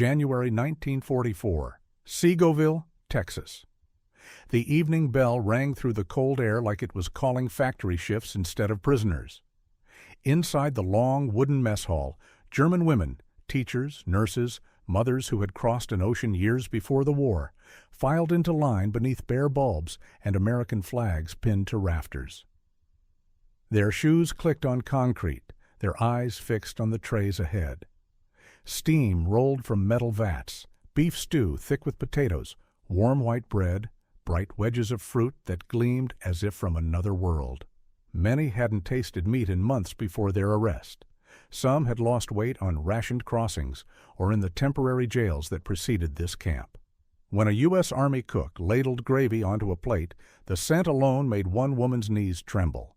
January 1944, Seagoville, Texas. The evening bell rang through the cold air like it was calling factory shifts instead of prisoners. Inside the long wooden mess hall, German women, teachers, nurses, mothers who had crossed an ocean years before the war, filed into line beneath bare bulbs and American flags pinned to rafters. Their shoes clicked on concrete, their eyes fixed on the trays ahead. Steam rolled from metal vats, beef stew thick with potatoes, warm white bread, bright wedges of fruit that gleamed as if from another world. Many hadn't tasted meat in months before their arrest. Some had lost weight on rationed crossings or in the temporary jails that preceded this camp. When a U.S. Army cook ladled gravy onto a plate, the scent alone made one woman's knees tremble.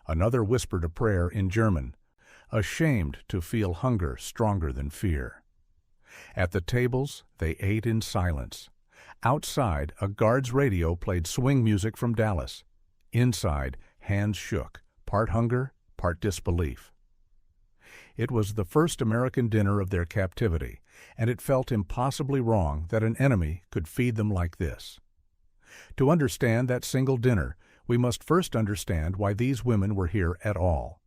Another whispered a prayer in German, ashamed to feel hunger stronger than fear. At the tables, they ate in silence. Outside, a guard's radio played swing music from Dallas. Inside, hands shook, part hunger, part disbelief. It was the first American dinner of their captivity, and it felt impossibly wrong that an enemy could feed them like this. To understand that single dinner, we must first understand why these women were here at all.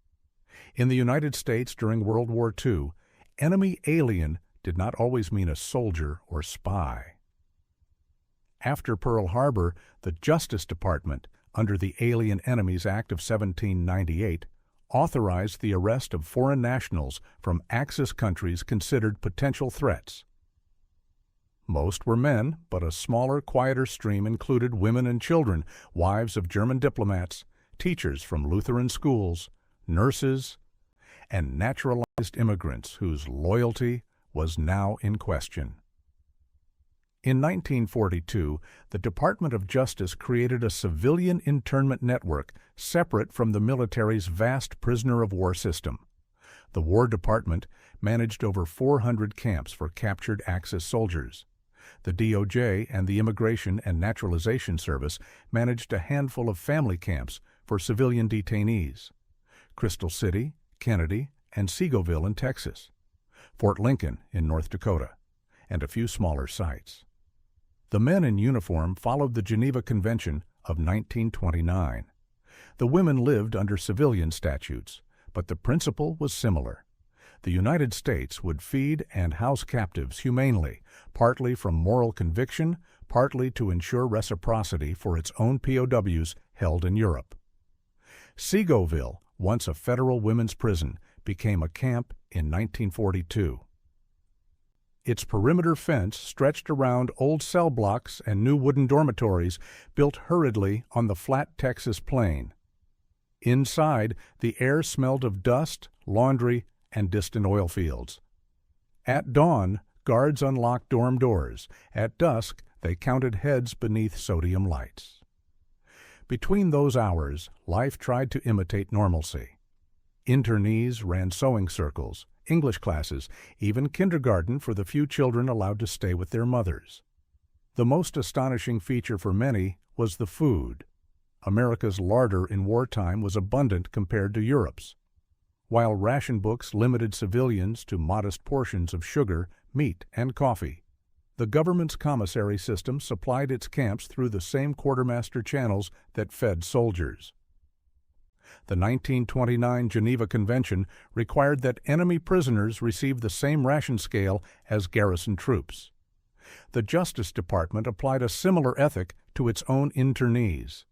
In the United States during World War II, enemy alien did not always mean a soldier or spy. After Pearl Harbor, the Justice Department, under the Alien Enemies Act of 1798, authorized the arrest of foreign nationals from Axis countries considered potential threats. Most were men, but a smaller, quieter stream included women and children, wives of German diplomats, teachers from Lutheran schools, nurses, and naturalized immigrants whose loyalty was now in question. In 1942, the Department of Justice created a civilian internment network separate from the military's vast prisoner of war system. The War Department managed over 400 camps for captured Axis soldiers. The DOJ and the Immigration and Naturalization Service managed a handful of family camps for civilian detainees: Crystal City, Kennedy, and Seagoville in Texas, Fort Lincoln in North Dakota, and a few smaller sites. The men in uniform followed the Geneva Convention of 1929. The women lived under civilian statutes, but the principle was similar. The United States would feed and house captives humanely, partly from moral conviction, partly to ensure reciprocity for its own POWs held in Europe. Seagoville, once a federal women's prison, became a camp in 1942. Its perimeter fence stretched around old cell blocks and new wooden dormitories built hurriedly on the flat Texas plain. Inside, the air smelled of dust, laundry, and distant oil fields. At dawn, guards unlocked dorm doors. At dusk, they counted heads beneath sodium lights. Between those hours, life tried to imitate normalcy. Internees ran sewing circles, English classes, even kindergarten for the few children allowed to stay with their mothers. The most astonishing feature for many was the food. America's larder in wartime was abundant compared to Europe's. While ration books limited civilians to modest portions of sugar, meat, and coffee, the government's commissary system supplied its camps through the same quartermaster channels that fed soldiers. The 1929 Geneva Convention required that enemy prisoners receive the same ration scale as garrison troops. The Justice Department applied a similar ethic to its own internees.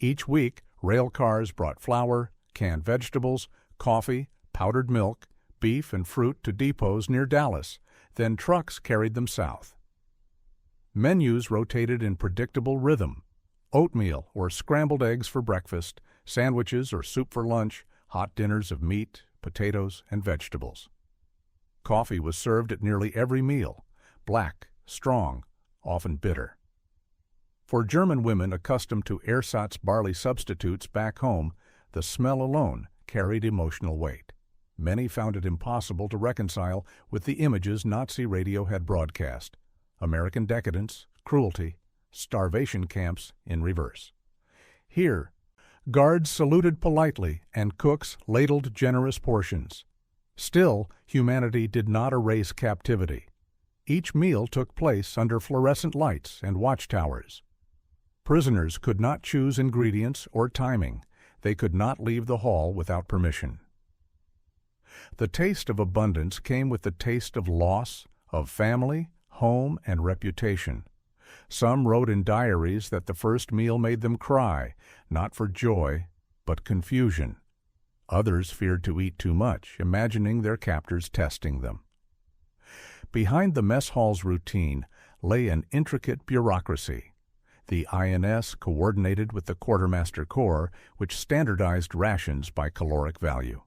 Each week, rail cars brought flour, canned vegetables, coffee, powdered milk, beef, and fruit to depots near Dallas. Then trucks carried them south. Menus rotated in predictable rhythm: oatmeal or scrambled eggs for breakfast, sandwiches or soup for lunch, hot dinners of meat, potatoes, and vegetables. Coffee was served at nearly every meal, black, strong, often bitter. For German women accustomed to ersatz barley substitutes back home, the smell alone carried emotional weight. Many found it impossible to reconcile with the images Nazi radio had broadcast: American decadence, cruelty, starvation camps in reverse. Here, guards saluted politely and cooks ladled generous portions. Still, humanity did not erase captivity. Each meal took place under fluorescent lights and watchtowers. Prisoners could not choose ingredients or timing. They could not leave the hall without permission. The taste of abundance came with the taste of loss, of family, home, and reputation. Some wrote in diaries that the first meal made them cry, not for joy, but confusion. Others feared to eat too much, imagining their captors testing them. Behind the mess hall's routine lay an intricate bureaucracy. The INS coordinated with the Quartermaster Corps, which standardized rations by caloric value.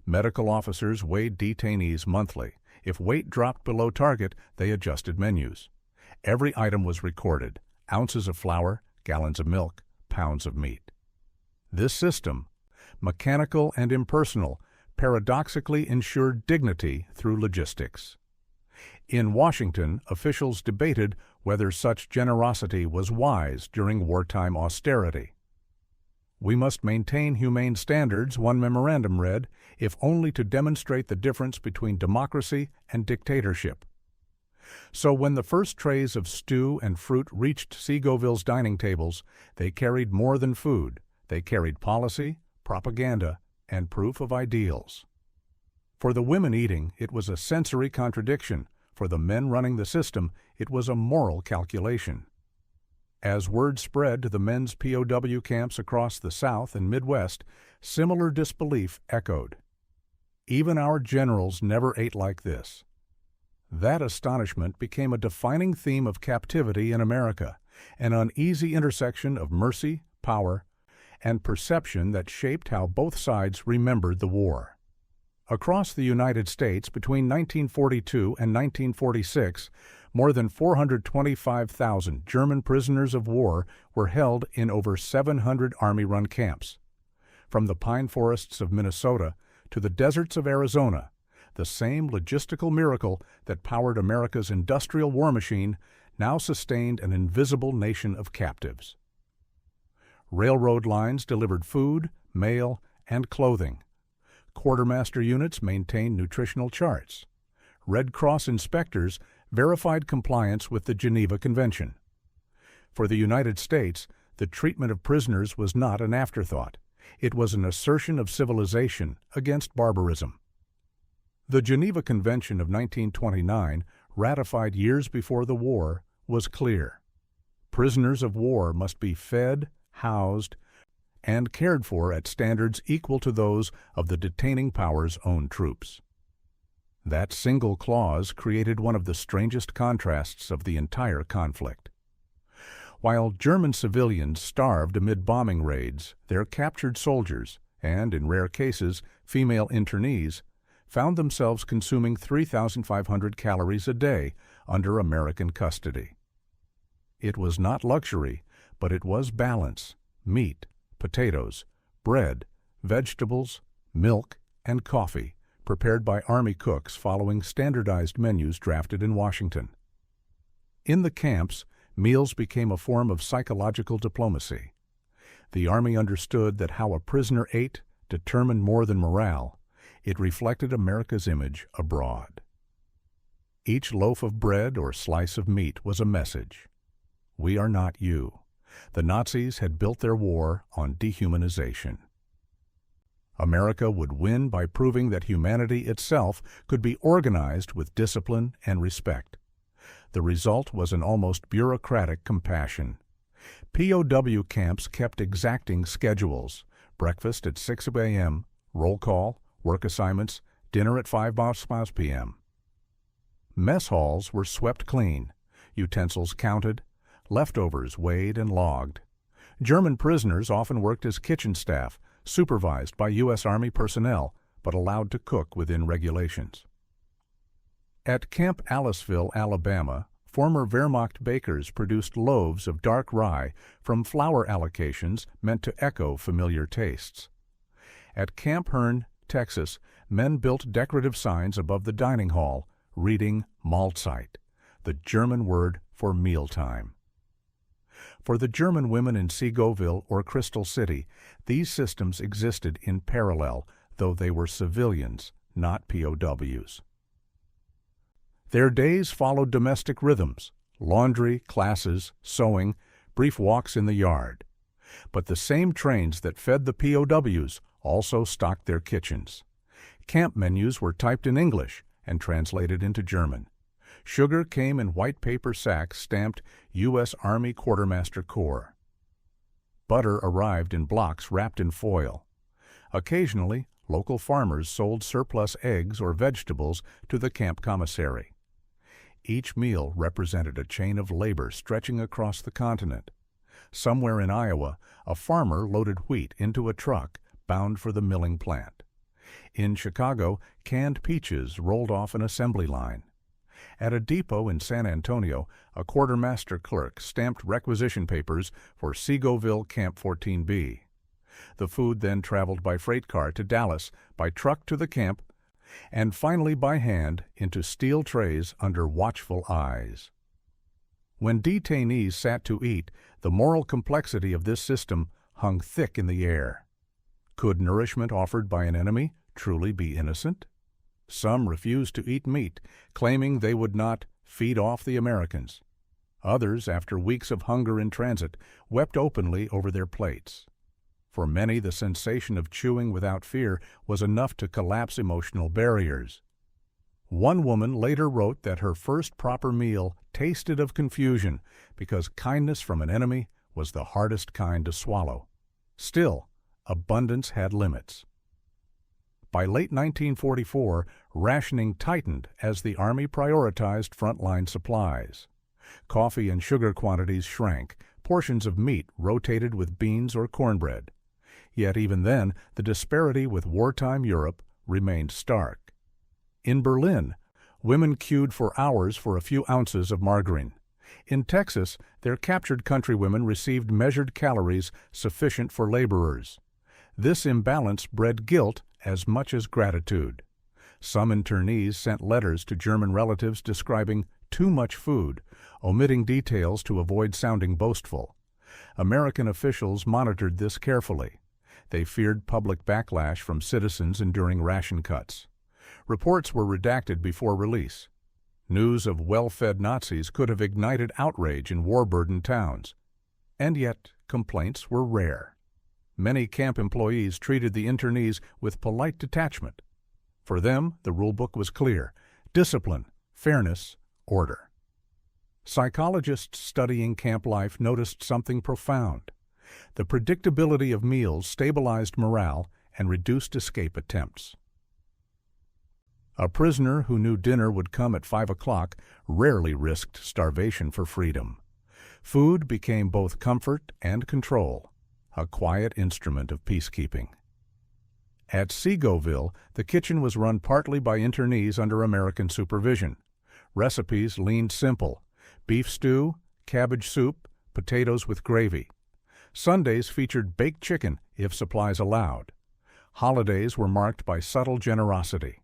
Medical officers weighed detainees monthly. If weight dropped below target, they adjusted menus. Every item was recorded: ounces of flour, gallons of milk, pounds of meat. This system, mechanical and impersonal, paradoxically ensured dignity through logistics. In Washington, officials debated whether such generosity was wise during wartime austerity. "We must maintain humane standards," one memorandum read, "if only to demonstrate the difference between democracy and dictatorship." So when the first trays of stew and fruit reached Seagoville's dining tables, they carried more than food. They carried policy, propaganda, and proof of ideals. For the women eating, it was a sensory contradiction. For the men running the system, it was a moral calculation. As word spread to the men's POW camps across the South and Midwest, similar disbelief echoed. Even our generals never ate like this. That astonishment became a defining theme of captivity in America, an uneasy intersection of mercy, power, and perception that shaped how both sides remembered the war. Across the United States, between 1942 and 1946, more than 425,000 German prisoners of war were held in over 700 Army-run camps. From the pine forests of Minnesota to the deserts of Arizona, the same logistical miracle that powered America's industrial war machine now sustained an invisible nation of captives. Railroad lines delivered food, mail, and clothing. Quartermaster units maintained nutritional charts. Red Cross inspectors verified compliance with the Geneva Convention. For the United States, the treatment of prisoners was not an afterthought. It was an assertion of civilization against barbarism. The Geneva Convention of 1929, ratified years before the war, was clear. Prisoners of war must be fed, housed, and cared for at standards equal to those of the detaining power's own troops. That single clause created one of the strangest contrasts of the entire conflict. While German civilians starved amid bombing raids, their captured soldiers, and in rare cases female internees, found themselves consuming 3,500 calories a day under American custody. It was not luxury, but it was balance: meat, potatoes, bread, vegetables, milk, and coffee, prepared by Army cooks following standardized menus drafted in Washington. In the camps, meals became a form of psychological diplomacy. The Army understood that how a prisoner ate determined more than morale. It reflected America's image abroad. Each loaf of bread or slice of meat was a message. We are not you. The Nazis had built their war on dehumanization. America would win by proving that humanity itself could be organized with discipline and respect. The result was an almost bureaucratic compassion. POW camps kept exacting schedules: breakfast at 6 a.m., roll call, work assignments, dinner at 5 p.m. Mess halls were swept clean, utensils counted, leftovers weighed and logged. German prisoners often worked as kitchen staff, supervised by U.S. Army personnel, but allowed to cook within regulations. At Camp Aliceville, Alabama, former Wehrmacht bakers produced loaves of dark rye from flour allocations meant to echo familiar tastes. At Camp Hearn, Texas, men built decorative signs above the dining hall, reading Mahlzeit, the German word for mealtime. For the German women in Seagoville or Crystal City, these systems existed in parallel, though they were civilians, not POWs. Their days followed domestic rhythms: laundry, classes, sewing, brief walks in the yard. But the same trains that fed the POWs also stocked their kitchens. Camp menus were typed in English and translated into German. Sugar came in white paper sacks stamped U.S. Army Quartermaster Corps. Butter arrived in blocks wrapped in foil. Occasionally, local farmers sold surplus eggs or vegetables to the camp commissary. Each meal represented a chain of labor stretching across the continent. Somewhere in Iowa, a farmer loaded wheat into a truck bound for the milling plant. In Chicago, canned peaches rolled off an assembly line. At a depot in San Antonio, a quartermaster clerk stamped requisition papers for Seagoville Camp 14B. The food then traveled by freight car to Dallas, by truck to the camp, and finally by hand into steel trays under watchful eyes. When detainees sat to eat, the moral complexity of this system hung thick in the air. Could nourishment offered by an enemy truly be innocent? Some refused to eat meat, claiming they would not feed off the Americans. Others, after weeks of hunger in transit, wept openly over their plates. For many, the sensation of chewing without fear was enough to collapse emotional barriers. One woman later wrote that her first proper meal tasted of confusion because kindness from an enemy was the hardest kind to swallow. Still, abundance had limits. By late 1944, rationing tightened as the Army prioritized frontline supplies. Coffee and sugar quantities shrank, portions of meat rotated with beans or cornbread. Yet even then, the disparity with wartime Europe remained stark. In Berlin, women queued for hours for a few ounces of margarine. In Texas, their captured countrywomen received measured calories sufficient for laborers. This imbalance bred guilt as much as gratitude. Some internees sent letters to German relatives describing too much food, omitting details to avoid sounding boastful. American officials monitored this carefully. They feared public backlash from citizens enduring ration cuts. Reports were redacted before release. News of well-fed Nazis could have ignited outrage in war-burdened towns. And yet, complaints were rare. Many camp employees treated the internees with polite detachment. For them, the rulebook was clear: discipline, fairness, order. Psychologists studying camp life noticed something profound. The predictability of meals stabilized morale and reduced escape attempts. A prisoner who knew dinner would come at 5 o'clock rarely risked starvation for freedom. Food became both comfort and control, a quiet instrument of peacekeeping. At Seagoville, the kitchen was run partly by internees under American supervision. Recipes leaned simple: beef stew, cabbage soup, potatoes with gravy. Sundays featured baked chicken if supplies allowed. Holidays were marked by subtle generosity.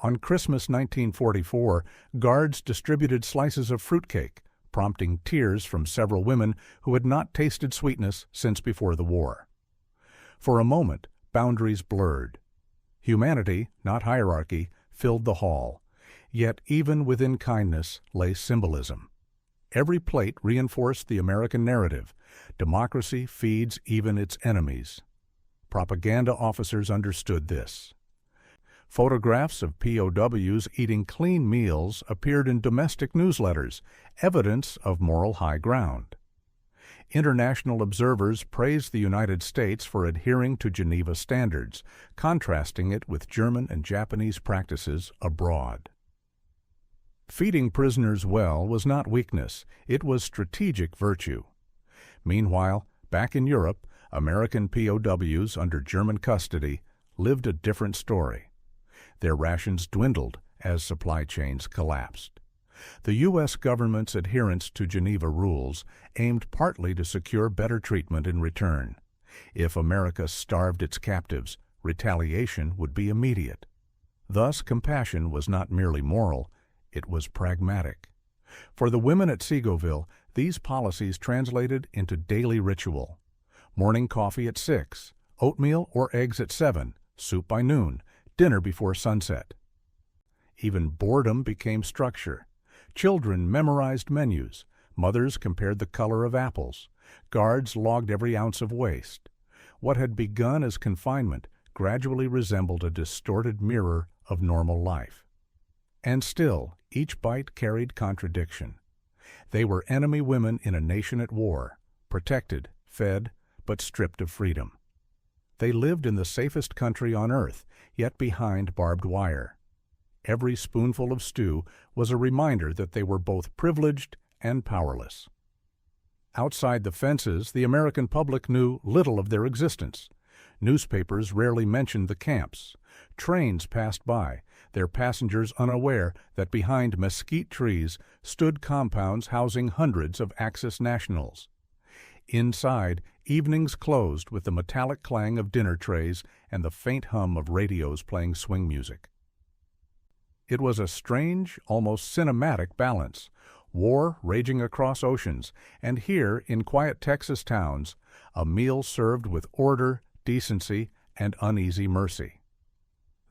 On Christmas 1944, guards distributed slices of fruitcake, prompting tears from several women who had not tasted sweetness since before the war. For a moment, boundaries blurred. Humanity, not hierarchy, filled the hall. Yet even within kindness lay symbolism. Every plate reinforced the American narrative: democracy feeds even its enemies. Propaganda officers understood this. Photographs of POWs eating clean meals appeared in domestic newsletters, evidence of moral high ground. International observers praised the United States for adhering to Geneva standards, contrasting it with German and Japanese practices abroad. Feeding prisoners well was not weakness, it was strategic virtue. Meanwhile, back in Europe, American POWs under German custody lived a different story. Their rations dwindled as supply chains collapsed. The U.S. government's adherence to Geneva rules aimed partly to secure better treatment in return. If America starved its captives, retaliation would be immediate. Thus, compassion was not merely moral, it was pragmatic. For the women at Seagoville, these policies translated into daily ritual. Morning coffee at 6, oatmeal or eggs at 7, soup by noon, dinner before sunset. Even boredom became structure. Children memorized menus. Mothers compared the color of apples. Guards logged every ounce of waste. What had begun as confinement gradually resembled a distorted mirror of normal life. And still, each bite carried contradiction. They were enemy women in a nation at war, protected, fed, but stripped of freedom. They lived in the safest country on earth, yet behind barbed wire. Every spoonful of stew was a reminder that they were both privileged and powerless. Outside the fences, the American public knew little of their existence. Newspapers rarely mentioned the camps. Trains passed by, their passengers unaware that behind mesquite trees stood compounds housing hundreds of Axis nationals. Inside, evenings closed with the metallic clang of dinner trays and the faint hum of radios playing swing music. It was a strange, almost cinematic balance. War raging across oceans, and here, in quiet Texas towns, a meal served with order, decency, and uneasy mercy.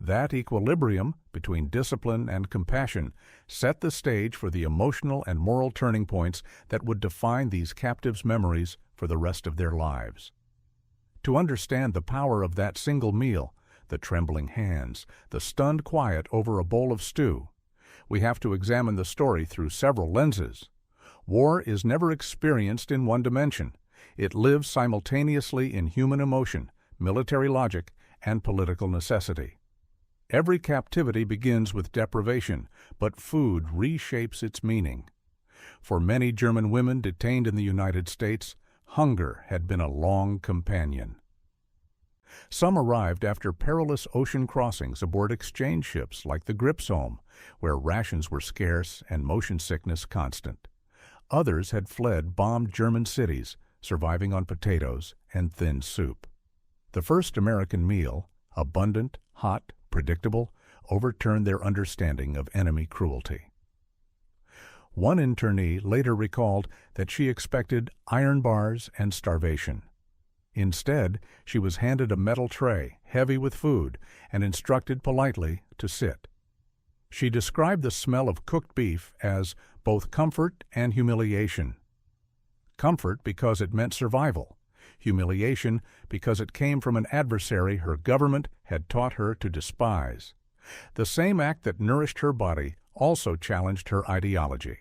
That equilibrium between discipline and compassion set the stage for the emotional and moral turning points that would define these captives' memories for the rest of their lives. To understand the power of that single meal, the trembling hands, the stunned quiet over a bowl of stew, we have to examine the story through several lenses. War is never experienced in one dimension. It lives simultaneously in human emotion, military logic, and political necessity. Every captivity begins with deprivation, but food reshapes its meaning. For many German women detained in the United States, hunger had been a long companion. Some arrived after perilous ocean crossings aboard exchange ships like the Gripsholm, where rations were scarce and motion sickness constant. Others had fled bombed German cities, surviving on potatoes and thin soup. The first American meal, abundant, hot, predictable, overturned their understanding of enemy cruelty. One internee later recalled that she expected iron bars and starvation. Instead, she was handed a metal tray, heavy with food, and instructed politely to sit. She described the smell of cooked beef as both comfort and humiliation. Comfort because it meant survival, humiliation because it came from an adversary her government had taught her to despise. The same act that nourished her body also challenged her ideology.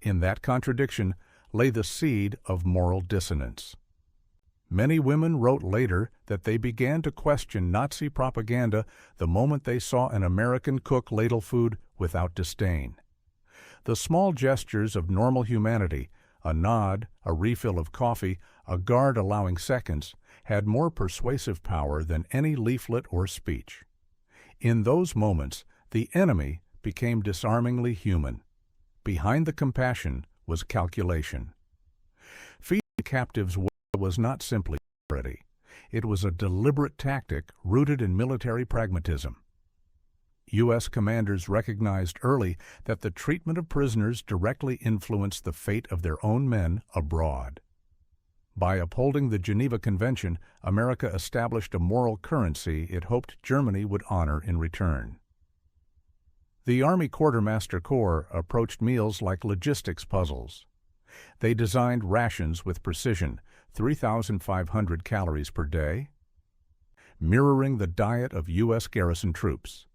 In that contradiction lay the seed of moral dissonance. Many women wrote later that they began to question Nazi propaganda the moment they saw an American cook ladle food without disdain. The small gestures of normal humanity, a nod, a refill of coffee, a guard allowing seconds, had more persuasive power than any leaflet or speech. In those moments, the enemy became disarmingly human. Behind the compassion was calculation. Feeding captives was not simply charity. It was a deliberate tactic rooted in military pragmatism. U.S. commanders recognized early that the treatment of prisoners directly influenced the fate of their own men abroad. By upholding the Geneva Convention, America established a moral currency it hoped Germany would honor in return. The Army Quartermaster Corps approached meals like logistics puzzles. They designed rations with precision, 3,500 calories per day, mirroring the diet of U.S. garrison troops.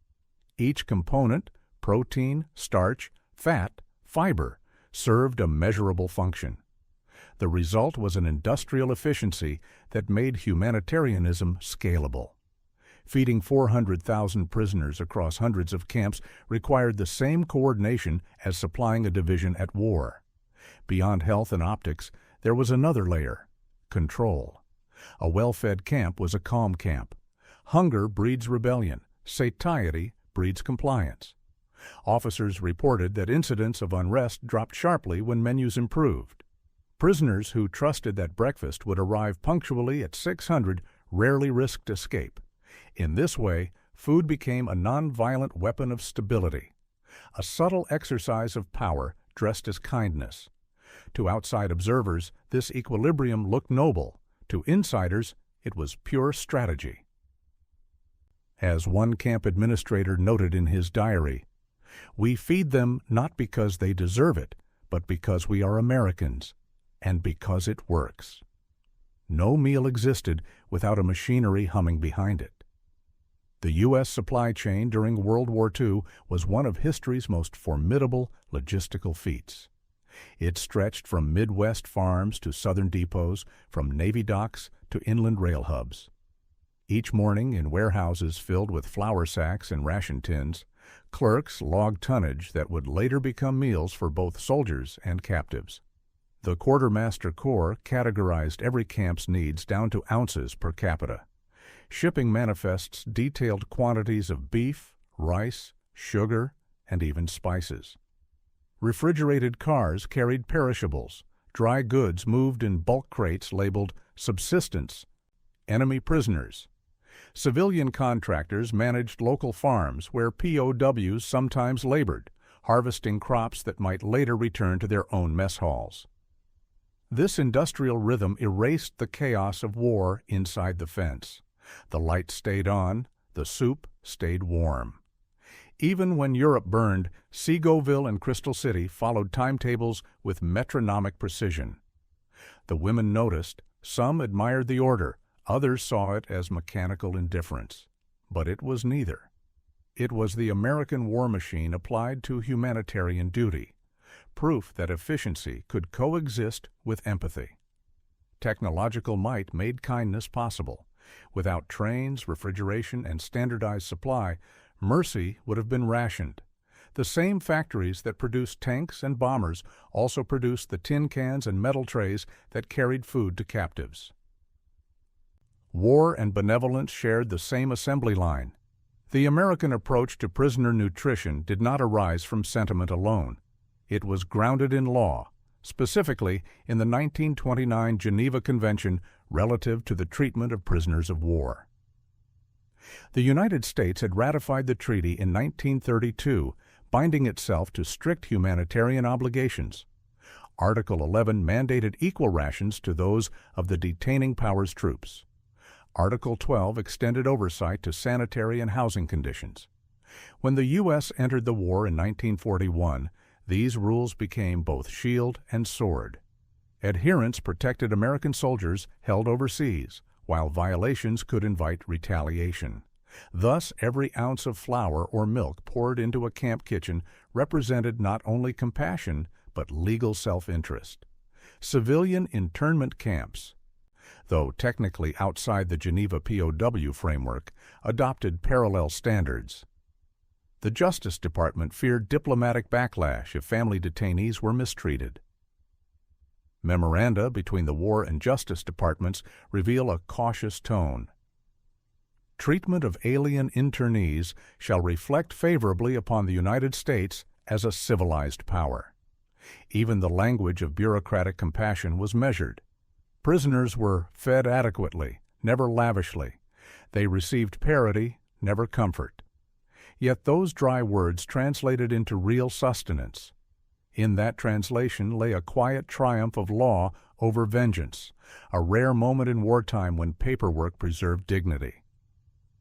Each component, protein, starch, fat, fiber, served a measurable function. The result was an industrial efficiency that made humanitarianism scalable. Feeding 400,000 prisoners across hundreds of camps required the same coordination as supplying a division at war. Beyond health and optics, there was another layer: control. A well-fed camp was a calm camp. Hunger breeds rebellion. Satiety breeds compliance. Officers reported that incidents of unrest dropped sharply when menus improved. Prisoners who trusted that breakfast would arrive punctually at 600 rarely risked escape. In this way, food became a nonviolent weapon of stability, a subtle exercise of power dressed as kindness. To outside observers, this equilibrium looked noble. To insiders, it was pure strategy. As one camp administrator noted in his diary, We feed them not because they deserve it, but because we are Americans, and because it works. No meal existed without a machinery humming behind it. The U.S. supply chain during World War II was one of history's most formidable logistical feats. It stretched from Midwest farms to southern depots, from Navy docks to inland rail hubs. Each morning, in warehouses filled with flour sacks and ration tins, clerks logged tonnage that would later become meals for both soldiers and captives. The Quartermaster Corps categorized every camp's needs down to ounces per capita. Shipping manifests detailed quantities of beef, rice, sugar, and even spices. Refrigerated cars carried perishables. Dry goods moved in bulk crates labeled subsistence, enemy prisoners. Civilian contractors managed local farms where POWs sometimes labored, harvesting crops that might later return to their own mess halls. This industrial rhythm erased the chaos of war inside the fence. The lights stayed on, the soup stayed warm. Even when Europe burned, Seagoville and Crystal City followed timetables with metronomic precision. The women noticed, some admired the order, others saw it as mechanical indifference. But it was neither. It was the American war machine applied to humanitarian duty, proof that efficiency could coexist with empathy. Technological might made kindness possible. Without trains, refrigeration, and standardized supply, mercy would have been rationed. The same factories that produced tanks and bombers also produced the tin cans and metal trays that carried food to captives. War and benevolence shared the same assembly line. The American approach to prisoner nutrition did not arise from sentiment alone. It was grounded in law, specifically in the 1929 Geneva Convention relative to the treatment of prisoners of war. The United States had ratified the treaty in 1932, binding itself to strict humanitarian obligations. Article 11 mandated equal rations to those of the detaining powers troops. Article 12 extended oversight to sanitary and housing conditions. When the U.S. entered the war in 1941, these rules became both shield and sword. Adherence protected American soldiers held overseas, while violations could invite retaliation. Thus, every ounce of flour or milk poured into a camp kitchen represented not only compassion, but legal self-interest. Civilian internment camps, though technically outside the Geneva POW framework, adopted parallel standards. The Justice Department feared diplomatic backlash if family detainees were mistreated. Memoranda between the War and Justice Departments reveal a cautious tone. Treatment of alien internees shall reflect favorably upon the United States as a civilized power. Even the language of bureaucratic compassion was measured. Prisoners were fed adequately, never lavishly. They received parity, never comfort. Yet those dry words translated into real sustenance. In that translation lay a quiet triumph of law over vengeance, a rare moment in wartime when paperwork preserved dignity.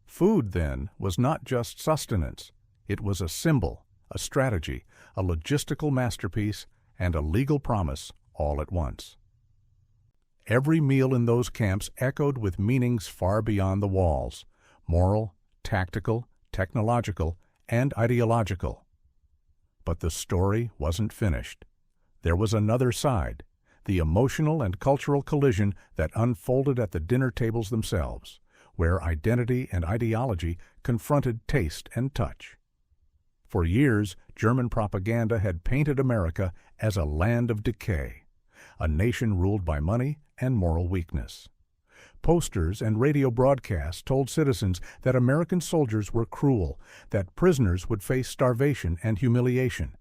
Food, then, was not just sustenance. It was a symbol, a strategy, a logistical masterpiece, and a legal promise all at once. Every meal in those camps echoed with meanings far beyond the walls, moral, tactical, technological, and ideological. But the story wasn't finished. There was another side, the emotional and cultural collision that unfolded at the dinner tables themselves, where identity and ideology confronted taste and touch. For years, German propaganda had painted America as a land of decay, a nation ruled by money and moral weakness. Posters and radio broadcasts told citizens that American soldiers were cruel, that prisoners would face starvation and humiliation.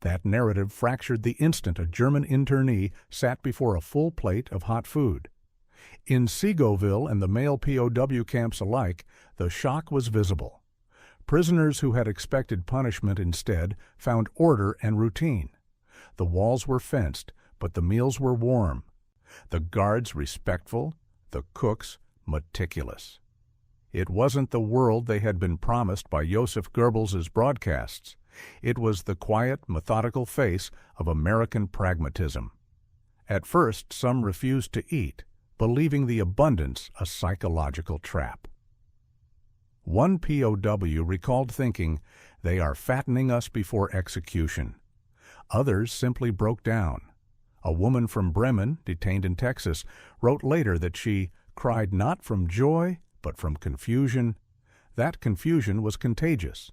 That narrative fractured the instant a German internee sat before a full plate of hot food. In Seagoville and the male POW camps alike, the shock was visible. Prisoners who had expected punishment instead found order and routine. The walls were fenced, but the meals were warm. The guards respectful, the cooks meticulous. It wasn't the world they had been promised by Joseph Goebbels' broadcasts. It was the quiet, methodical face of American pragmatism. At first, some refused to eat, believing the abundance a psychological trap. One POW recalled thinking, "They are fattening us before execution." Others simply broke down. A woman from Bremen, detained in Texas, wrote later that she cried not from joy, but from confusion. That confusion was contagious.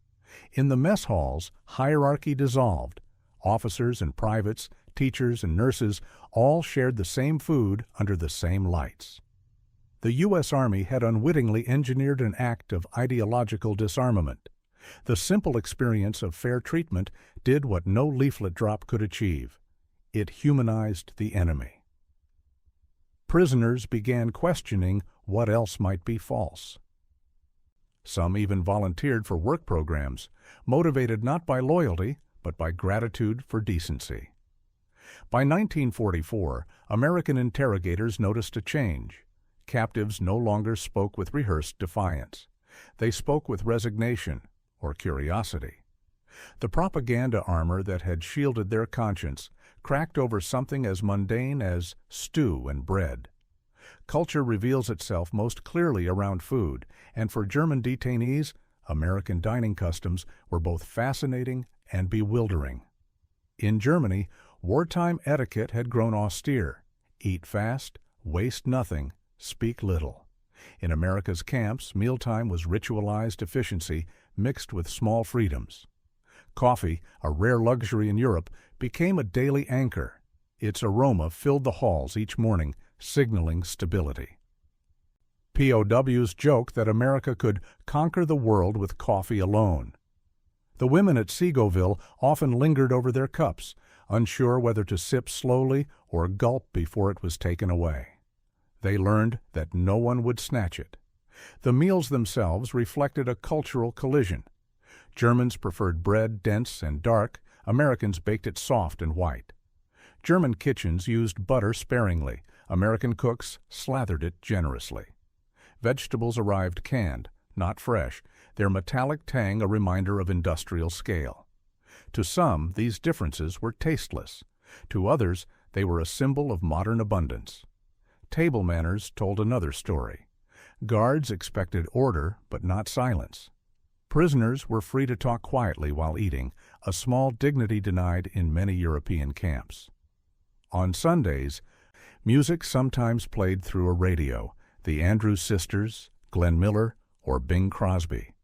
In the mess halls, hierarchy dissolved. Officers and privates, teachers and nurses all shared the same food under the same lights. The U.S. Army had unwittingly engineered an act of ideological disarmament. The simple experience of fair treatment did what no leaflet drop could achieve. It humanized the enemy. Prisoners began questioning what else might be false. Some even volunteered for work programs, motivated not by loyalty, but by gratitude for decency. By 1944, American interrogators noticed a change. Captives no longer spoke with rehearsed defiance. They spoke with resignation or curiosity. The propaganda armor that had shielded their conscience cracked over something as mundane as stew and bread. Culture reveals itself most clearly around food, and for German detainees, American dining customs were both fascinating and bewildering. In Germany, wartime etiquette had grown austere. Eat fast, waste nothing, speak little. In America's camps, mealtime was ritualized efficiency mixed with small freedoms. Coffee, a rare luxury in Europe, became a daily anchor. Its aroma filled the halls each morning, signaling stability. POWs joked that America could conquer the world with coffee alone. The women at Segoville often lingered over their cups, unsure whether to sip slowly or gulp before it was taken away. They learned that no one would snatch it. The meals themselves reflected a cultural collision. Germans preferred bread dense and dark, Americans baked it soft and white. German kitchens used butter sparingly, American cooks slathered it generously. Vegetables arrived canned, not fresh, their metallic tang a reminder of industrial scale. To some, these differences were tasteless. To others, they were a symbol of modern abundance. Table manners told another story. Guards expected order, but not silence. Prisoners were free to talk quietly while eating, a small dignity denied in many European camps. On Sundays, music sometimes played through a radio, the Andrews Sisters, Glenn Miller, or Bing Crosby.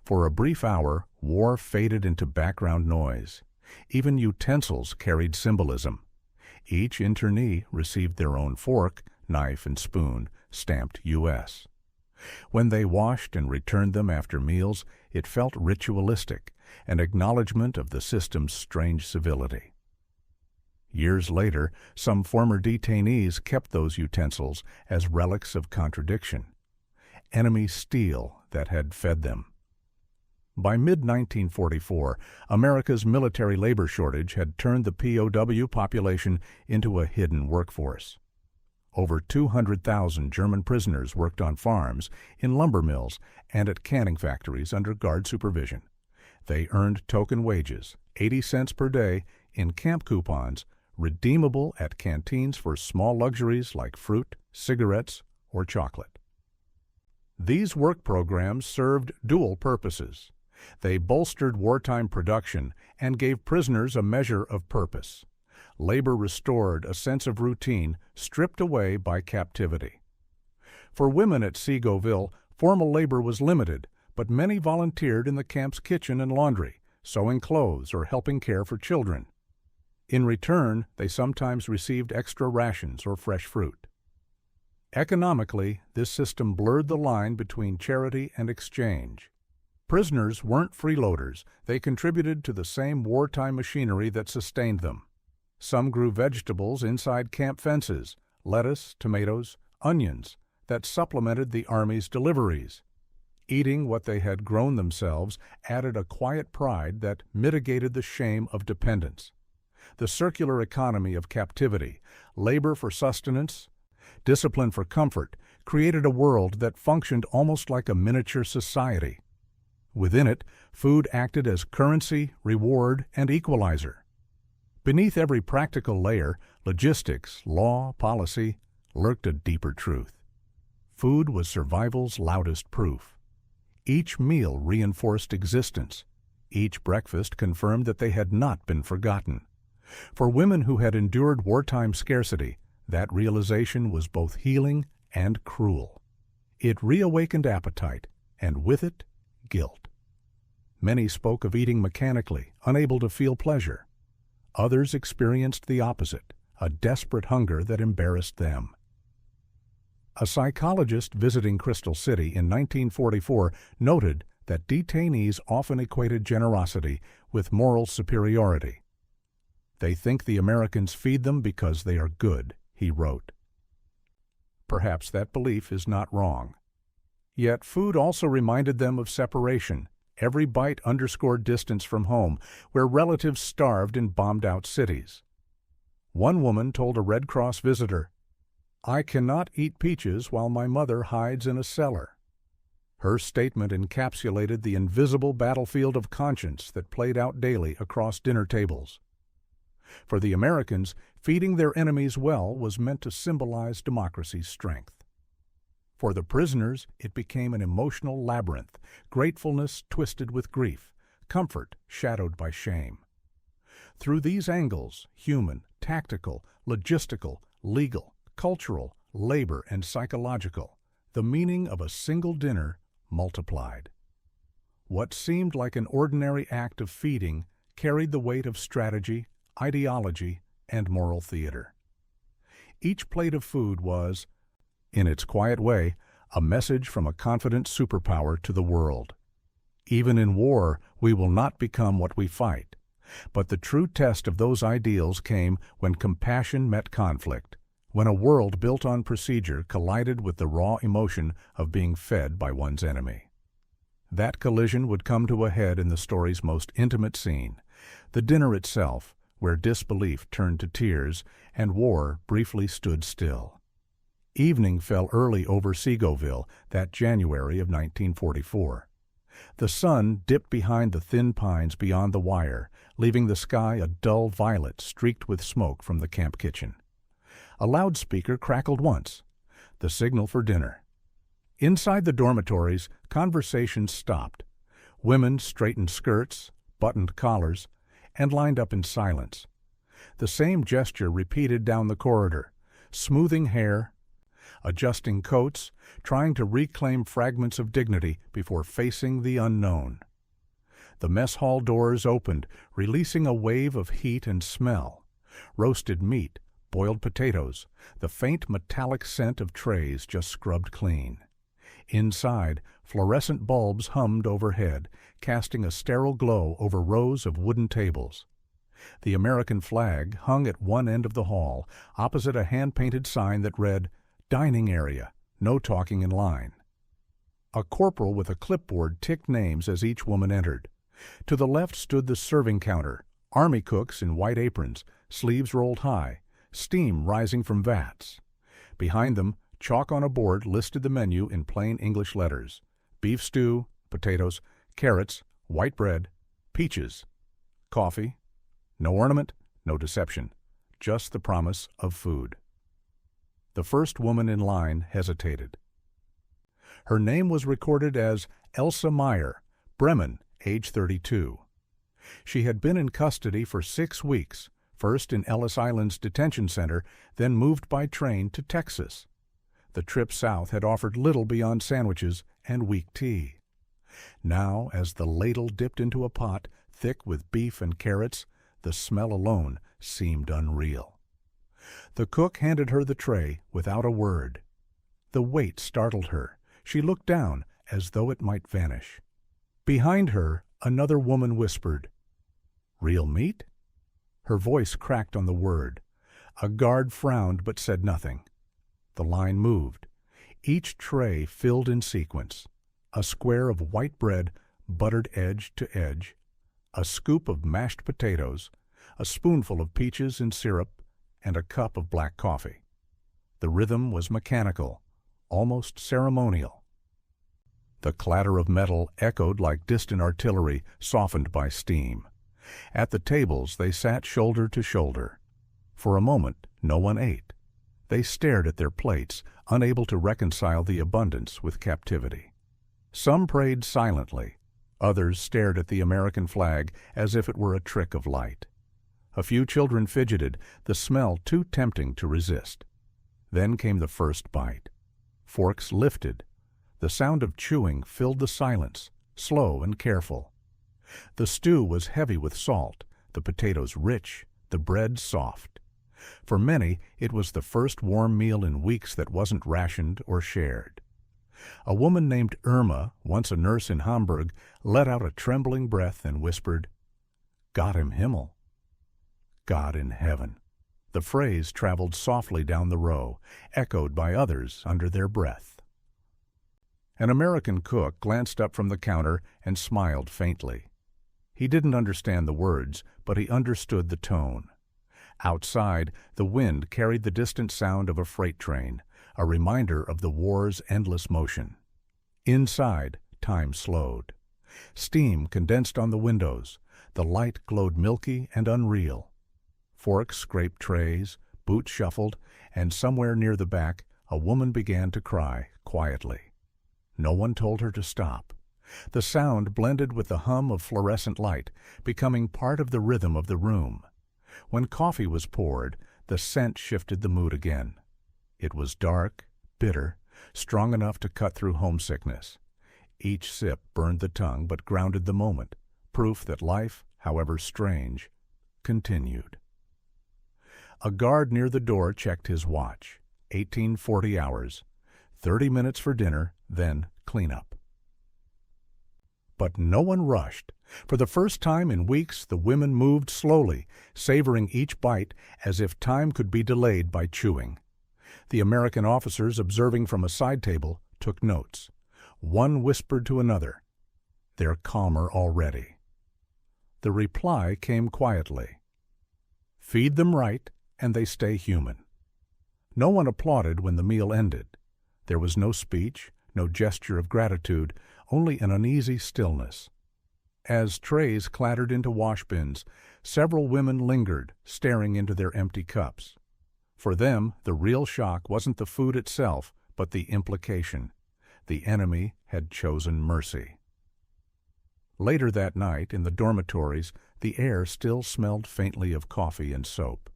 For a brief hour, war faded into background noise. Even utensils carried symbolism. Each internee received their own fork, knife, and spoon, stamped U.S. When they washed and returned them after meals, it felt ritualistic, an acknowledgment of the system's strange civility. Years later, some former detainees kept those utensils as relics of contradiction. Enemy steel that had fed them. By mid-1944, America's military labor shortage had turned the POW population into a hidden workforce. Over 200,000 German prisoners worked on farms, in lumber mills, and at canning factories under guard supervision. They earned token wages, 80 cents per day, in camp coupons, redeemable at canteens for small luxuries like fruit, cigarettes, or chocolate. These work programs served dual purposes. They bolstered wartime production and gave prisoners a measure of purpose. Labor restored a sense of routine stripped away by captivity. For women at Segoville, formal labor was limited, but many volunteered in the camp's kitchen and laundry, sewing clothes or helping care for children. In return, they sometimes received extra rations or fresh fruit. Economically, this system blurred the line between charity and exchange. Prisoners weren't freeloaders. They contributed to the same wartime machinery that sustained them. Some grew vegetables inside camp fences, lettuce, tomatoes, onions, that supplemented the Army's deliveries. Eating what they had grown themselves added a quiet pride that mitigated the shame of dependence. The circular economy of captivity, labor for sustenance, discipline for comfort, created a world that functioned almost like a miniature society. Within it, food acted as currency, reward, and equalizer. Beneath every practical layer, logistics, law, policy, lurked a deeper truth. Food was survival's loudest proof. Each meal reinforced existence. Each breakfast confirmed that they had not been forgotten. For women who had endured wartime scarcity, that realization was both healing and cruel. It reawakened appetite, and with it, guilt. Many spoke of eating mechanically, unable to feel pleasure. Others experienced the opposite, a desperate hunger that embarrassed them. A psychologist visiting Crystal City in 1944 noted that detainees often equated generosity with moral superiority. "They think the Americans feed them because they are good," he wrote. Perhaps that belief is not wrong. Yet food also reminded them of separation. Every bite underscored distance from home, where relatives starved in bombed-out cities. One woman told a Red Cross visitor, "I cannot eat peaches while my mother hides in a cellar." Her statement encapsulated the invisible battlefield of conscience that played out daily across dinner tables. For the Americans, feeding their enemies well was meant to symbolize democracy's strength. For the prisoners, it became an emotional labyrinth, gratefulness twisted with grief, comfort shadowed by shame. Through these angles, human, tactical, logistical, legal, cultural, labor, and psychological, the meaning of a single dinner multiplied. What seemed like an ordinary act of feeding carried the weight of strategy, ideology, and moral theater. Each plate of food was, in its quiet way, a message from a confident superpower to the world. Even in war, we will not become what we fight. But the true test of those ideals came when compassion met conflict, when a world built on procedure collided with the raw emotion of being fed by one's enemy. That collision would come to a head in the story's most intimate scene, the dinner itself, where disbelief turned to tears and war briefly stood still. Evening fell early over Segoville that January of 1944. The sun dipped behind the thin pines beyond the wire, leaving the sky a dull violet streaked with smoke from the camp kitchen. A loudspeaker crackled once, the signal for dinner. Inside the dormitories, conversations stopped. Women straightened skirts, buttoned collars, and lined up in silence. The same gesture repeated down the corridor, smoothing hair, adjusting coats, trying to reclaim fragments of dignity before facing the unknown. The mess hall doors opened, releasing a wave of heat and smell. Roasted meat, boiled potatoes, the faint metallic scent of trays just scrubbed clean. Inside, fluorescent bulbs hummed overhead, casting a sterile glow over rows of wooden tables. The American flag hung at one end of the hall, opposite a hand-painted sign that read, "Dining area, no talking in line." A corporal with a clipboard ticked names as each woman entered. To the left stood the serving counter, army cooks in white aprons, sleeves rolled high, steam rising from vats. Behind them, chalk on a board listed the menu in plain English letters: beef stew, potatoes, carrots, white bread, peaches, coffee, no ornament, no deception, just the promise of food. The first woman in line hesitated. Her name was recorded as Elsa Meyer, Bremen, age 32. She had been in custody for 6 weeks, first in Ellis Island's detention center, then moved by train to Texas. The trip south had offered little beyond sandwiches and weak tea. Now, as the ladle dipped into a pot thick with beef and carrots, the smell alone seemed unreal. The cook handed her the tray without a word. The weight startled her. She looked down as though it might vanish. Behind her, another woman whispered, "Real meat?" Her voice cracked on the word. A guard frowned but said nothing. The line moved. Each tray filled in sequence. A square of white bread, buttered edge to edge, a scoop of mashed potatoes, a spoonful of peaches in syrup, and a cup of black coffee. The rhythm was mechanical. almost ceremonial. The clatter of metal echoed like distant artillery softened by steam. At the tables they sat shoulder to shoulder. For a moment no one ate. They stared at their plates, unable to reconcile the abundance with captivity. Some prayed silently. Others stared at the American flag as if it were a trick of light. A few children fidgeted, the smell too tempting to resist. Then came the first bite. Forks lifted. The sound of chewing filled the silence, slow and careful. The stew was heavy with salt, the potatoes rich, the bread soft. For many, it was the first warm meal in weeks that wasn't rationed or shared. A woman named Irma, once a nurse in Hamburg, let out a trembling breath and whispered, "Gott im Himmel." God in heaven. The phrase traveled softly down the row, echoed by others under their breath. An American cook glanced up from the counter and smiled faintly. He didn't understand the words, but he understood the tone. Outside, the wind carried the distant sound of a freight train, a reminder of the war's endless motion. Inside, time slowed. Steam condensed on the windows. The light glowed milky and unreal. Forks scraped trays, boots shuffled, and somewhere near the back, a woman began to cry quietly. No one told her to stop. The sound blended with the hum of fluorescent light, becoming part of the rhythm of the room. When coffee was poured, the scent shifted the mood again. It was dark, bitter, strong enough to cut through homesickness. Each sip burned the tongue but grounded the moment, proof that life, however strange, continued. A guard near the door checked his watch. 1840 hours. 30 minutes for dinner, then cleanup. But no one rushed. For the first time in weeks, the women moved slowly, savoring each bite as if time could be delayed by chewing. The American officers, observing from a side table, took notes. One whispered to another, "They're calmer already." The reply came quietly. "Feed them right, and they stay human." No one applauded when the meal ended. There was no speech, no gesture of gratitude, only an uneasy stillness. As trays clattered into washbins, several women lingered, staring into their empty cups. For them, the real shock wasn't the food itself, but the implication. The enemy had chosen mercy. Later that night, in the dormitories, the air still smelled faintly of coffee and soap.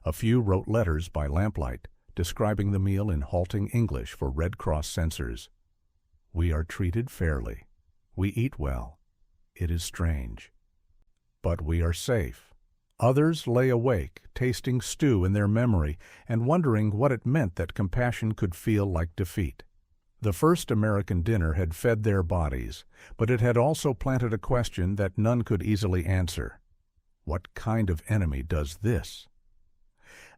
A few wrote letters by lamplight, describing the meal in halting English for Red Cross censors. "We are treated fairly. We eat well. It is strange. But we are safe." Others lay awake, tasting stew in their memory and wondering what it meant that compassion could feel like defeat. The first American dinner had fed their bodies, but it had also planted a question that none could easily answer. What kind of enemy does this?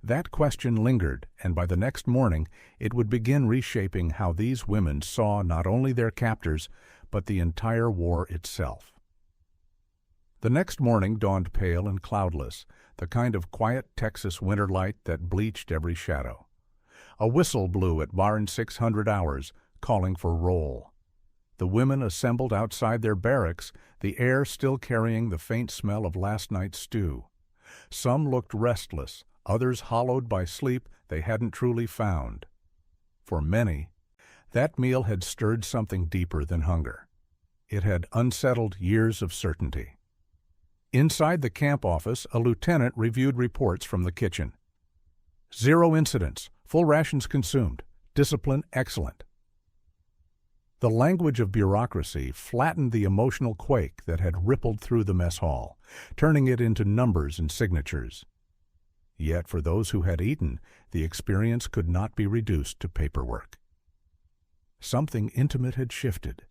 That question lingered, and by the next morning it would begin reshaping how these women saw not only their captors, but the entire war itself. The next morning dawned pale and cloudless, the kind of quiet Texas winter light that bleached every shadow. A whistle blew at barn 600 hours, calling for roll. The women assembled outside their barracks, the air still carrying the faint smell of last night's stew. Some looked restless, others hollowed by sleep they hadn't truly found. For many, that meal had stirred something deeper than hunger. It had unsettled years of certainty. Inside the camp office, a lieutenant reviewed reports from the kitchen. 0 incidents, full rations consumed, discipline excellent. The language of bureaucracy flattened the emotional quake that had rippled through the mess hall, turning it into numbers and signatures. Yet for those who had eaten, the experience could not be reduced to paperwork. Something intimate had shifted.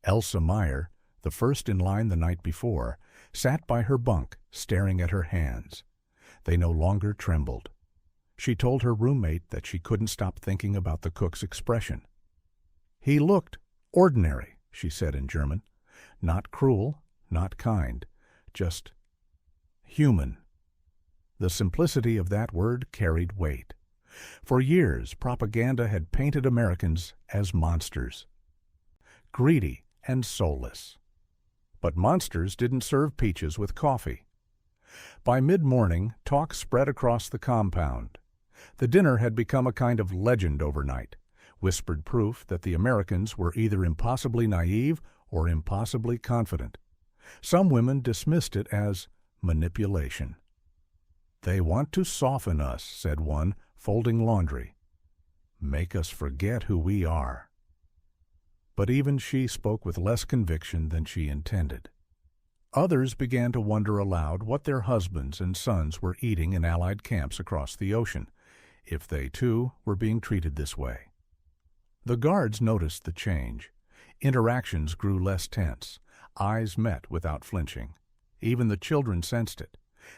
Elsa Meyer, the first in line the night before, sat by her bunk, staring at her hands. They no longer trembled. She told her roommate that she couldn't stop thinking about the cook's expression. "He looked ordinary," she said in German. "Not cruel, not kind, just human." The simplicity of that word carried weight. For years, propaganda had painted Americans as monsters, greedy and soulless. But monsters didn't serve peaches with coffee. By mid-morning, talk spread across the compound. The dinner had become a kind of legend overnight, whispered proof that the Americans were either impossibly naive or impossibly confident. Some women dismissed it as manipulation. "They want to soften us," said one, folding laundry. "Make us forget who we are." But even she spoke with less conviction than she intended. Others began to wonder aloud what their husbands and sons were eating in Allied camps across the ocean, if they, too, were being treated this way. The guards noticed the change. Interactions grew less tense. Eyes met without flinching. Even the children sensed it.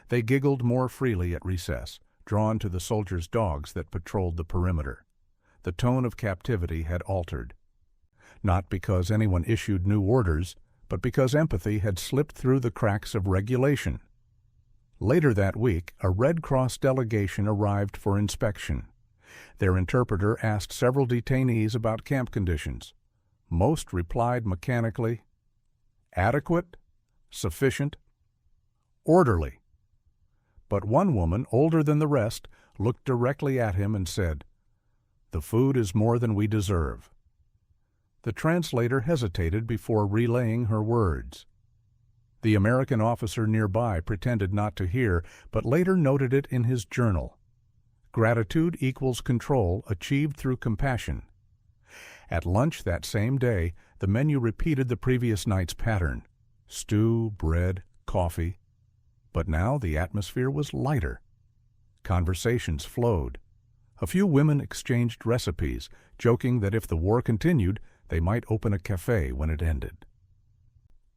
They giggled more freely at recess, drawn to the soldiers' dogs that patrolled the perimeter. The tone of captivity had altered. Not because anyone issued new orders, but because empathy had slipped through the cracks of regulation. Later that week, a Red Cross delegation arrived for inspection. Their interpreter asked several detainees about camp conditions. Most replied mechanically, "Adequate, sufficient, orderly." But one woman, older than the rest, looked directly at him and said, "The food is more than we deserve." The translator hesitated before relaying her words. The American officer nearby pretended not to hear, but later noted it in his journal. Gratitude equals control achieved through compassion. At lunch that same day, the menu repeated the previous night's pattern: stew, bread, coffee. But now the atmosphere was lighter. Conversations flowed. A few women exchanged recipes, joking that if the war continued, they might open a cafe when it ended.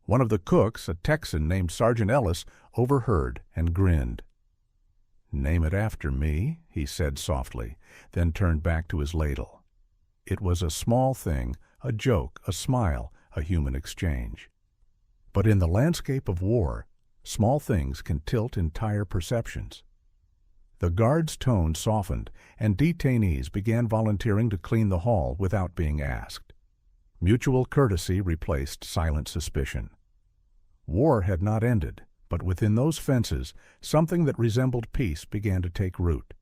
One of the cooks, a Texan named Sergeant Ellis, overheard and grinned. "Name it after me," he said softly, then turned back to his ladle. It was a small thing, a joke, a smile, a human exchange. But in the landscape of war, small things can tilt entire perceptions. The guard's tone softened, and detainees began volunteering to clean the hall without being asked. Mutual courtesy replaced silent suspicion. War had not ended, but within those fences, something that resembled peace began to take root.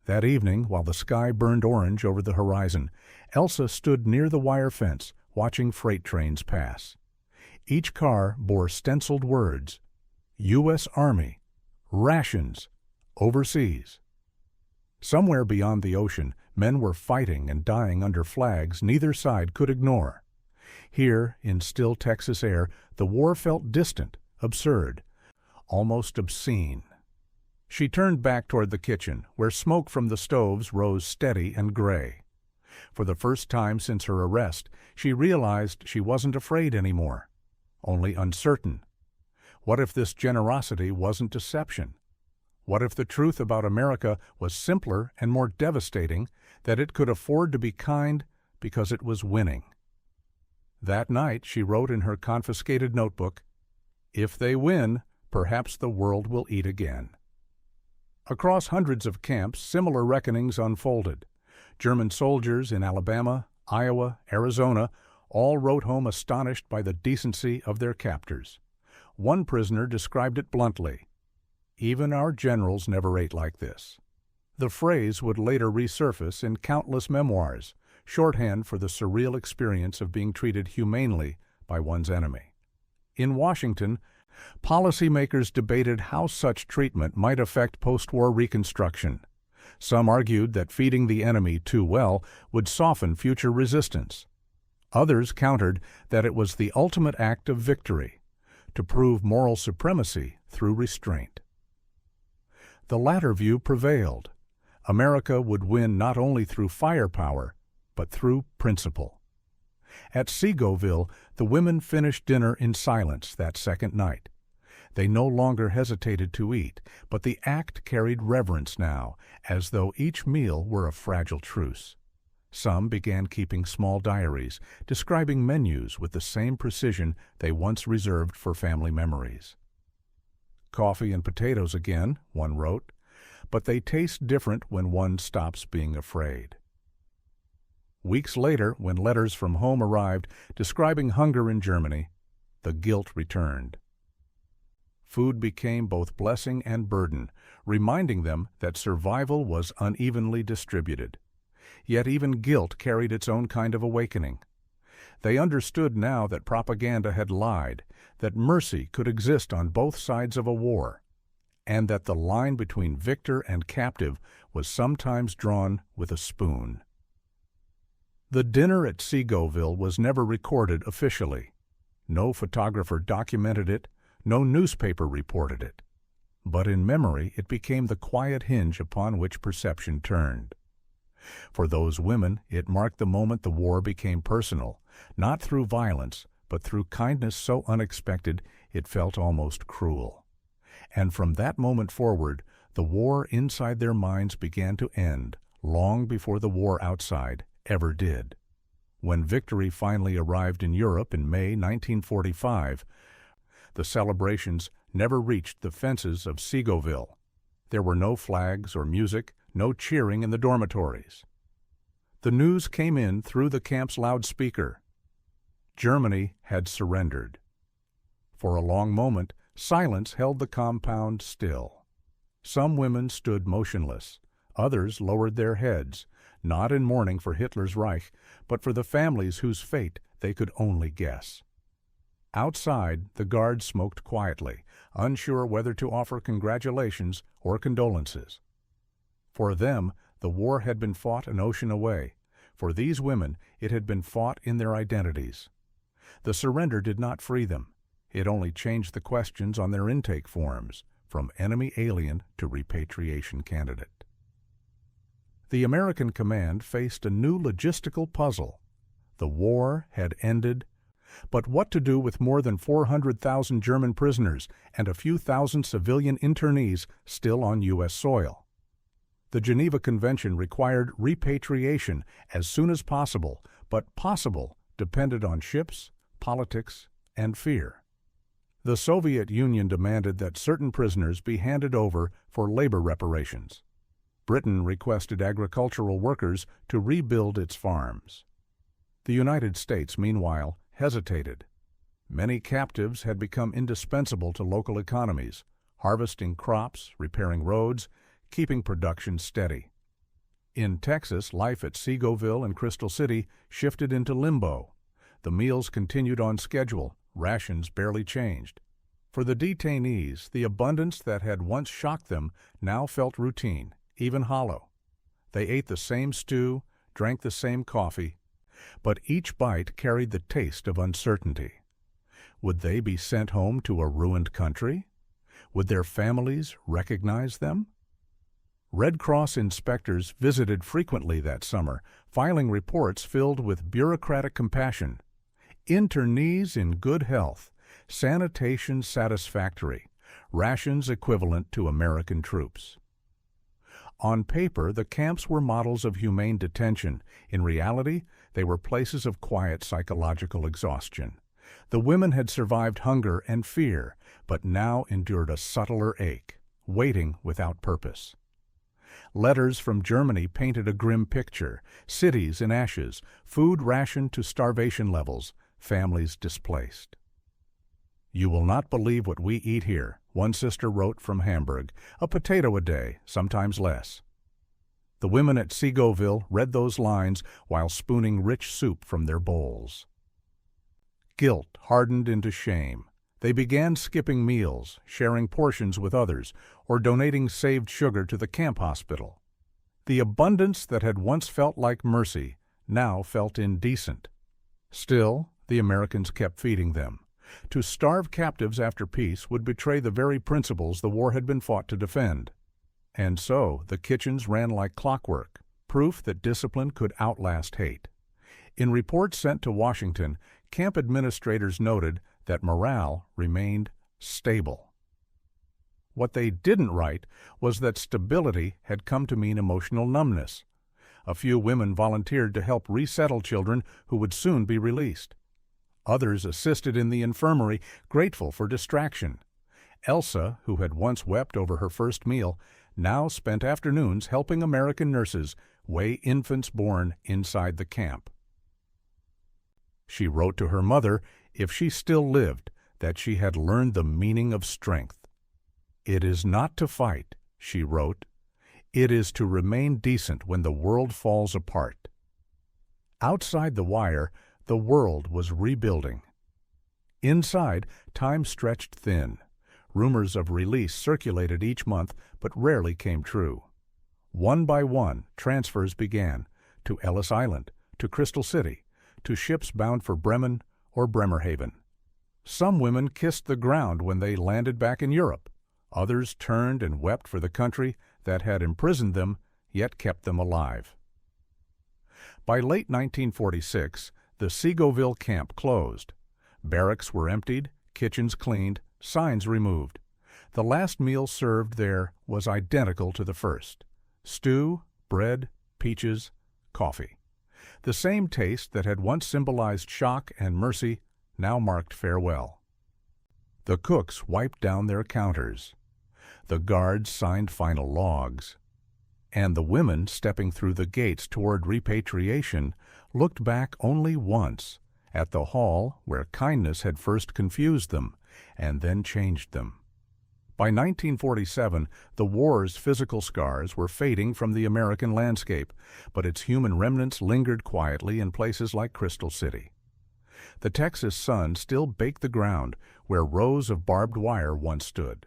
That evening, while the sky burned orange over the horizon, Elsa stood near the wire fence, watching freight trains pass. Each car bore stenciled words: U.S. Army, rations, overseas. Somewhere beyond the ocean, men were fighting and dying under flags neither side could ignore. Here, in still Texas air, the war felt distant, absurd, almost obscene. She turned back toward the kitchen, where smoke from the stoves rose steady and gray. For the first time since her arrest, she realized she wasn't afraid anymore, only uncertain. What if this generosity wasn't deception? What if the truth about America was simpler and more devastating, that it could afford to be kind because it was winning? That night she wrote in her confiscated notebook, "If they win, perhaps the world will eat again." Across hundreds of camps, similar reckonings unfolded. German soldiers in Alabama, Iowa, Arizona, all wrote home astonished by the decency of their captors. One prisoner described it bluntly: "Even our generals never ate like this." The phrase would later resurface in countless memoirs, shorthand for the surreal experience of being treated humanely by one's enemy. In Washington, policymakers debated how such treatment might affect post-war Reconstruction. Some argued that feeding the enemy too well would soften future resistance. Others countered that it was the ultimate act of victory, to prove moral supremacy through restraint. The latter view prevailed. America would win not only through firepower, but through principle. At Seagoville, the women finished dinner in silence that second night. They no longer hesitated to eat, but the act carried reverence now, as though each meal were a fragile truce. Some began keeping small diaries, describing menus with the same precision they once reserved for family memories. "Coffee and potatoes again," one wrote, but they taste different when one stops being afraid. Weeks later, when letters from home arrived describing hunger in Germany, the guilt returned. Food became both blessing and burden, reminding them that survival was unevenly distributed. Yet even guilt carried its own kind of awakening. They understood now that propaganda had lied, that mercy could exist on both sides of a war, and that the line between victor and captive was sometimes drawn with a spoon. The dinner at Segoville was never recorded officially. No photographer documented it, no newspaper reported it. But in memory it became the quiet hinge upon which perception turned. For those women, it marked the moment the war became personal, not through violence, but through kindness so unexpected it felt almost cruel. And from that moment forward, the war inside their minds began to end, long before the war outside ever did. When victory finally arrived in Europe in May 1945, the celebrations never reached the fences of Segoville. There were no flags or music, no cheering in the dormitories. The news came in through the camp's loudspeaker. Germany had surrendered. For a long moment, silence held the compound still. Some women stood motionless. Others lowered their heads, not in mourning for Hitler's Reich, but for the families whose fate they could only guess. Outside, the guards smoked quietly, unsure whether to offer congratulations or condolences. For them, the war had been fought an ocean away. For these women, it had been fought in their identities. The surrender did not free them. It only changed the questions on their intake forms, from enemy alien to repatriation candidate. The American command faced a new logistical puzzle. The war had ended, but what to do with more than 400,000 German prisoners and a few thousand civilian internees still on U.S. soil? The Geneva Convention required repatriation as soon as possible, but possible depended on ships, politics, and fear. The Soviet Union demanded that certain prisoners be handed over for labor reparations. Britain requested agricultural workers to rebuild its farms. The United States, meanwhile, hesitated. Many captives had become indispensable to local economies, harvesting crops, repairing roads, keeping production steady. In Texas, life at Segoville and Crystal City shifted into limbo. The meals continued on schedule, rations barely changed. For the detainees, the abundance that had once shocked them now felt routine, even hollow. They ate the same stew, drank the same coffee, but each bite carried the taste of uncertainty. Would they be sent home to a ruined country? Would their families recognize them? Red Cross inspectors visited frequently that summer, filing reports filled with bureaucratic compassion. Internees in good health, sanitation satisfactory, rations equivalent to American troops. On paper, the camps were models of humane detention. In reality, they were places of quiet psychological exhaustion. The women had survived hunger and fear, but now endured a subtler ache, waiting without purpose. Letters from Germany painted a grim picture: cities in ashes, food rationed to starvation levels, families displaced. "You will not believe what we eat here," one sister wrote from Hamburg, "a potato a day, sometimes less." The women at Segoville read those lines while spooning rich soup from their bowls. Guilt hardened into shame. They began skipping meals, sharing portions with others, or donating saved sugar to the camp hospital. The abundance that had once felt like mercy now felt indecent. Still, the Americans kept feeding them. To starve captives after peace would betray the very principles the war had been fought to defend. And so the kitchens ran like clockwork, proof that discipline could outlast hate. In reports sent to Washington, camp administrators noted that morale remained stable. What they didn't write was that stability had come to mean emotional numbness. A few women volunteered to help resettle children who would soon be released. Others assisted in the infirmary, grateful for distraction. Elsa, who had once wept over her first meal, now spent afternoons helping American nurses weigh infants born inside the camp. She wrote to her mother, if she still lived, that she had learned the meaning of strength. "It is not to fight," she wrote. "It is to remain decent when the world falls apart." Outside the wire, the world was rebuilding. Inside, time stretched thin. Rumors of release circulated each month, but rarely came true. One by one, transfers began, to Ellis Island, to Crystal City, to ships bound for Bremen or Bremerhaven. Some women kissed the ground when they landed back in Europe. Others turned and wept for the country that had imprisoned them, yet kept them alive. By late 1946, the Segoville camp closed. Barracks were emptied, kitchens cleaned, signs removed. The last meal served there was identical to the first: stew, bread, peaches, coffee. The same taste that had once symbolized shock and mercy now marked farewell. The cooks wiped down their counters. The guards signed final logs. And the women, stepping through the gates toward repatriation, looked back only once, at the hall where kindness had first confused them and then changed them. By 1947, the war's physical scars were fading from the American landscape, but its human remnants lingered quietly in places like Crystal City. The Texas sun still baked the ground where rows of barbed wire once stood.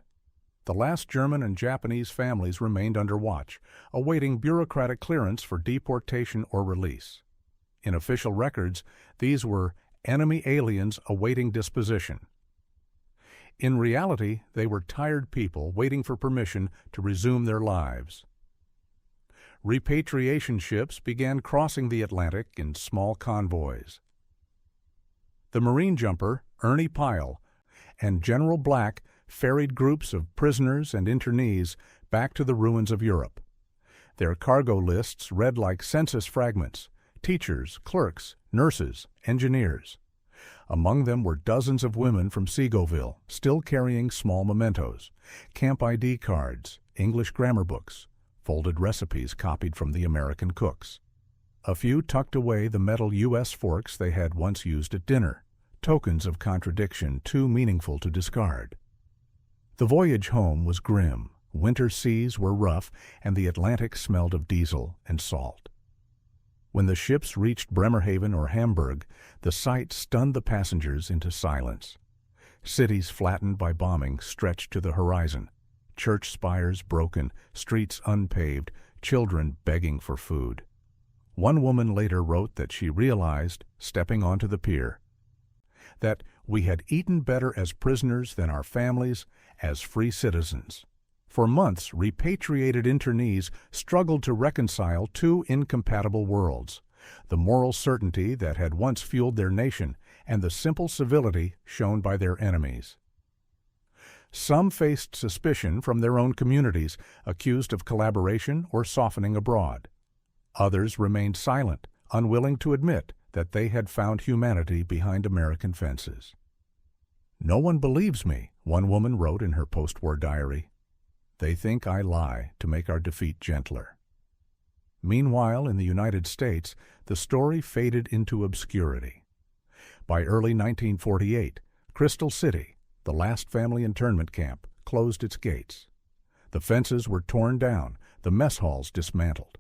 The last German and Japanese families remained under watch, awaiting bureaucratic clearance for deportation or release. In official records, these were enemy aliens awaiting disposition. In reality, they were tired people waiting for permission to resume their lives. Repatriation ships began crossing the Atlantic in small convoys. The Marine jumper, Ernie Pyle, and General Black ferried groups of prisoners and internees back to the ruins of Europe. Their cargo lists read like census fragments: teachers, clerks, nurses, engineers. Among them were dozens of women from Segoville, still carrying small mementos, camp ID cards, English grammar books, folded recipes copied from the American cooks. A few tucked away the metal U.S. forks they had once used at dinner, tokens of contradiction too meaningful to discard. The voyage home was grim. Winter seas were rough, and the Atlantic smelled of diesel and salt. When the ships reached Bremerhaven or Hamburg, the sight stunned the passengers into silence. Cities flattened by bombing stretched to the horizon, church spires broken, streets unpaved, children begging for food. One woman later wrote that she realized, stepping onto the pier, that we had eaten better as prisoners than our families as free citizens. For months, repatriated internees struggled to reconcile two incompatible worlds: the moral certainty that had once fueled their nation and the simple civility shown by their enemies. Some faced suspicion from their own communities, accused of collaboration or softening abroad. Others remained silent, unwilling to admit that they had found humanity behind American fences. "No one believes me," one woman wrote in her post-war diary. "They think I lie to make our defeat gentler." Meanwhile, in the United States, the story faded into obscurity. By early 1948, Crystal City, the last family internment camp, closed its gates. The fences were torn down, the mess halls dismantled.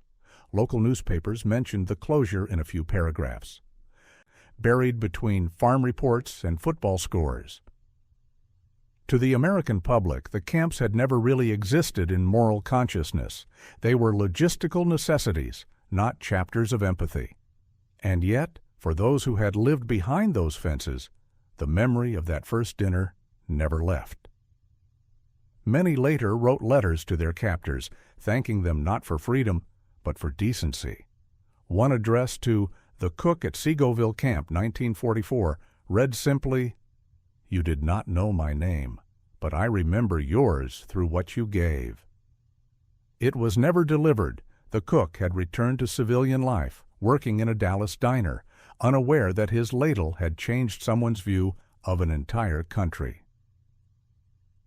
Local newspapers mentioned the closure in a few paragraphs. Buried between farm reports and football scores. To the American public, the camps had never really existed in moral consciousness. They were logistical necessities, not chapters of empathy. And yet, for those who had lived behind those fences, the memory of that first dinner never left. Many later wrote letters to their captors, thanking them not for freedom, but for decency. One addressed to the cook at Segoville Camp, 1944, read simply, "You did not know my name, but I remember yours through what you gave." It was never delivered. The cook had returned to civilian life, working in a Dallas diner, unaware that his ladle had changed someone's view of an entire country.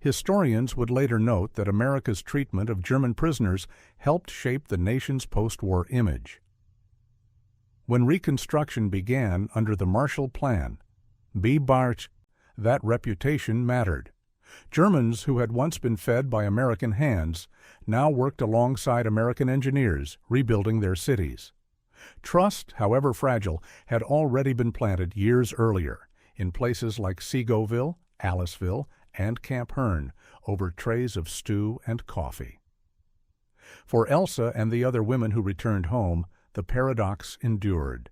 Historians would later note that America's treatment of German prisoners helped shape the nation's post-war image. When Reconstruction began under the Marshall Plan, that reputation mattered. Germans who had once been fed by American hands now worked alongside American engineers, rebuilding their cities. Trust, however fragile, had already been planted years earlier in places like Segoville, Aliceville, and Camp Hearn over trays of stew and coffee. For Elsa and the other women who returned home, the paradox endured.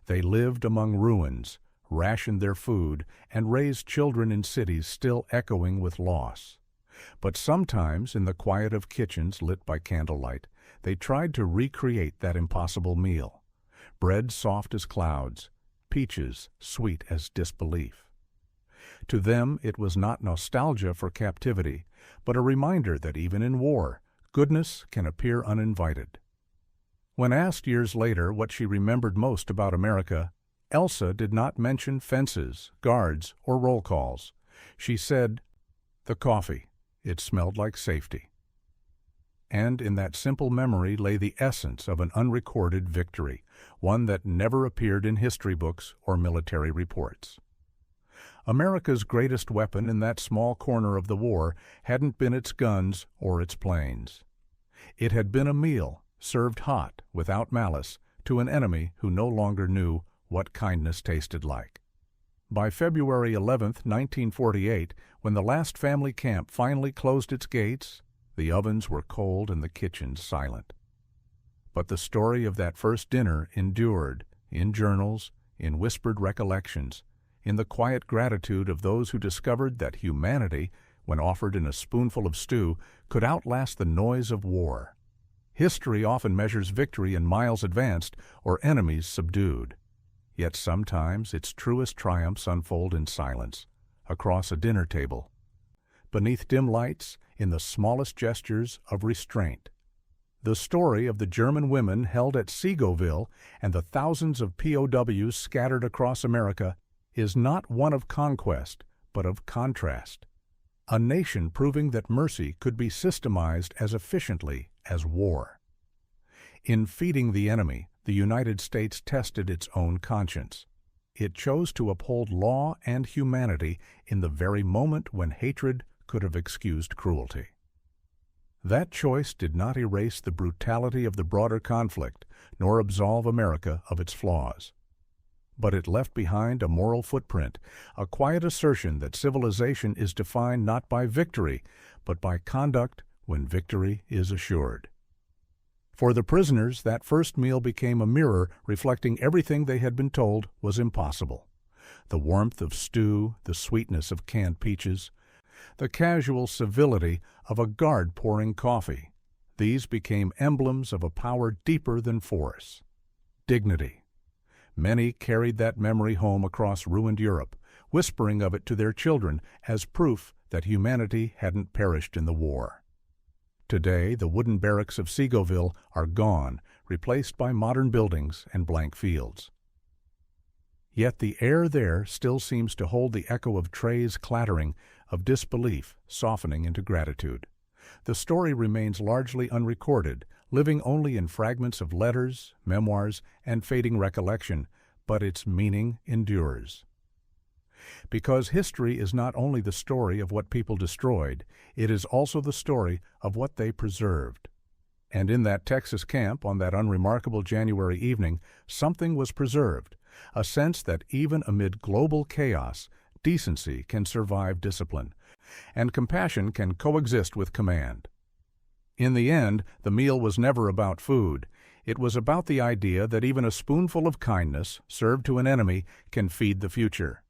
They lived among ruins, rationed their food, and raised children in cities still echoing with loss. But sometimes, in the quiet of kitchens lit by candlelight, they tried to recreate that impossible meal. Bread soft as clouds, peaches sweet as disbelief. To them, it was not nostalgia for captivity, but a reminder that even in war, goodness can appear uninvited. When asked years later what she remembered most about America, Elsa did not mention fences, guards, or roll calls. She said, "The coffee. It smelled like safety." And in that simple memory lay the essence of an unrecorded victory, one that never appeared in history books or military reports. America's greatest weapon in that small corner of the war hadn't been its guns or its planes. It had been a meal, served hot, without malice, to an enemy who no longer knew what kindness tasted like. By February 11, 1948, when the last family camp finally closed its gates, the ovens were cold and the kitchens silent. But the story of that first dinner endured, in journals, in whispered recollections, in the quiet gratitude of those who discovered that humanity, when offered in a spoonful of stew, could outlast the noise of war. History often measures victory in miles advanced or enemies subdued. Yet sometimes its truest triumphs unfold in silence, across a dinner table, beneath dim lights, in the smallest gestures of restraint. The story of the German women held at Segoville and the thousands of POWs scattered across America is not one of conquest, but of contrast. A nation proving that mercy could be systemized as efficiently as war. In feeding the enemy, the United States tested its own conscience. It chose to uphold law and humanity in the very moment when hatred could have excused cruelty. That choice did not erase the brutality of the broader conflict, nor absolve America of its flaws. But it left behind a moral footprint, a quiet assertion that civilization is defined not by victory, but by conduct when victory is assured. For the prisoners, that first meal became a mirror reflecting everything they had been told was impossible. The warmth of stew, the sweetness of canned peaches, the casual civility of a guard pouring coffee. These became emblems of a power deeper than force. Dignity. Many carried that memory home across ruined Europe, whispering of it to their children as proof that humanity hadn't perished in the war. Today, the wooden barracks of Segoville are gone, replaced by modern buildings and blank fields. Yet the air there still seems to hold the echo of trays clattering, of disbelief softening into gratitude. The story remains largely unrecorded, living only in fragments of letters, memoirs, and fading recollection, but its meaning endures. Because history is not only the story of what people destroyed, it is also the story of what they preserved. And in that Texas camp on that unremarkable January evening, something was preserved, a sense that even amid global chaos, decency can survive discipline, and compassion can coexist with command. In the end, the meal was never about food. It was about the idea that even a spoonful of kindness, served to an enemy, can feed the future.